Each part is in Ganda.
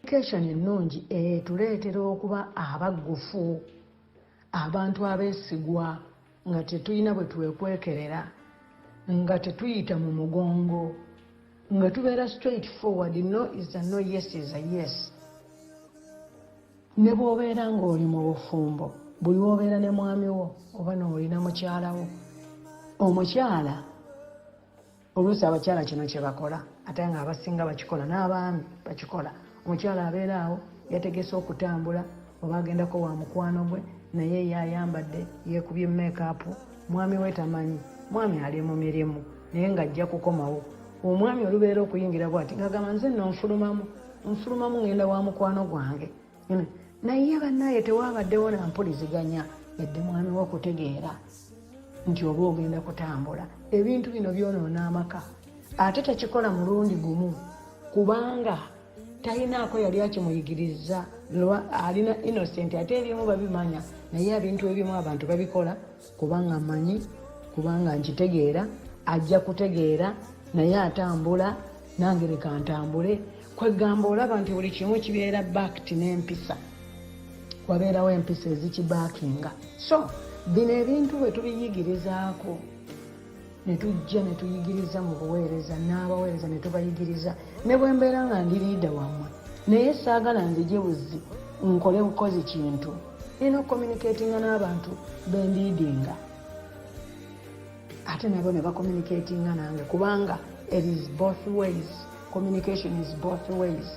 Communication ennungi tuleetera okuba abaggufu, abantu abeesigwa, nga tetulina bwe twekwekerera, nga tetuyita mu mugongo, nga tubeera straight forward. No is a no, yes is a yes. Ne bw'obeera ng'oli mu bufumbo, buli w'obeera ne mwami wo oba n'olina mukyala wo, omukyala oluusi abakyala kino kye bakola, ate nga abasinga bakikola, n'abaami bakikola. Omukyala abeera awo yategese okutambula, oba agendako wa mukwano gwe, naye yayambadde yeekubye make-up, mwami we tamanyi, mwami ali mu mirimu, naye ng'ajja kukomawo. Omwami olubeera okuyingira bw'ati ng'agamba nze nno nfulumamu ngenda wa mukwano gwange, naye bannaye tewaabaddewo na mpuliziganya yadde mwami we okutegeera nti oba ogenda kutambula. Ebintu bino byonoona amaka, ate tekikola mulundi gumu, kubanga talinaako yali akimuyigiriza, alina innocent. Ate ebimu babimanya, naye ebintu ebimu abantu babikola kubanga mmanyi, kubanga nkitegeera, ajja kutegeera, naye atambula, nange leka ntambule. Kwegamba olaba nti buli kimu kibeera backed n'empisa, wabeerawo empisa ezikibaakinga. So bino ebintu bwe tubiyigirizaako, ne tujja ne tuyigiriza mu buweereza, n'abaweereza ne tubayigiriza, ne bwe mbeera nga ndi liida wammwe naye saagala nzije buzi nkole bukozi kintu, nina okucommunicatinga n'abantu bendiidinga, ate nabo ne bacommunicatinga nange, kubanga it is both ways. Communication is both ways.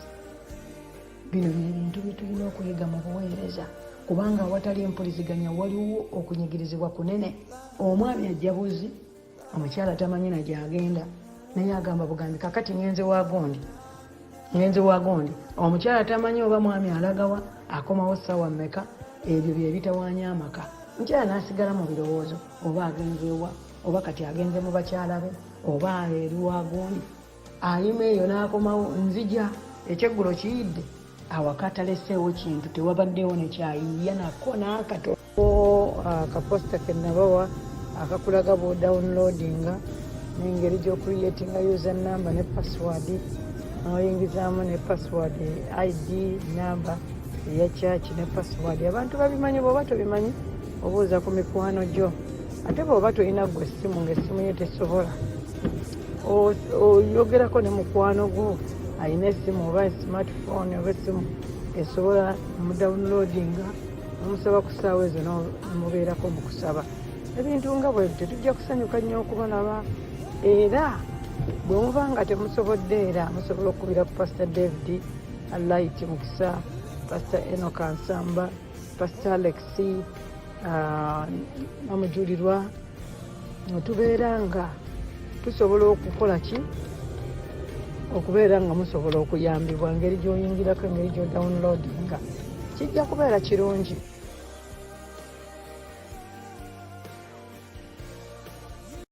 Bino byebintu bitulina okuyiga mu buweereza, kubanga awatali mpuliziganya waliwo okunyigirizibwa kunene. Omwami ajja buzi, omukyala tamanyi na gyagenda, naye agamba bugambi kakati ngenze wa gondi. Omukyala tamanyi oba mwami alagawa, akomawo ssaawa mmeka. Ebyo bye bitawaanya amaka. Omukyala n'asigala mu birowoozo, oba agenze wa, oba kati agenze mu bakyala be, oba eri wa gondi. Ayima eyo n'akomawo, nzija ekyeggulo kiyidde, awaka taleseewo kintu, tewabaddewo nekyayiiya nako n'akato. Akaposta ke nabawa akakulaga bwo downloadinga n'engeri gy'okuyetinga user number ne password, n'oyingizaamu ne password ID number eya church ne password. Abantu babimanyi, bw'oba tobimanyi obuuza ku mikwano gyo. Ate bw'oba tolina gwe essimu ng'essimu ye tesobola, oyogerako ne mukwano gwo alina essimu oba smartphone oba essimu esobola mu downloadinga, omusaba ku ssaawa ezo n'omubeerako mu kusaba. Ebintu nga bwe tetujja kusanyuka nnyo okubalaba, era bwe muba nga temusobodde, era musobola okubira ku Pastor David Alight Mukisa, Pastor Enoch Ansamba, Pastor Alexi namujulirwa, tubeera nga tusobola okukola ki, okubeera nga musobola okuyambibwa, engeri gy'oyingirako, engeri gy'odownloadinga, kijja kubeera kirungi.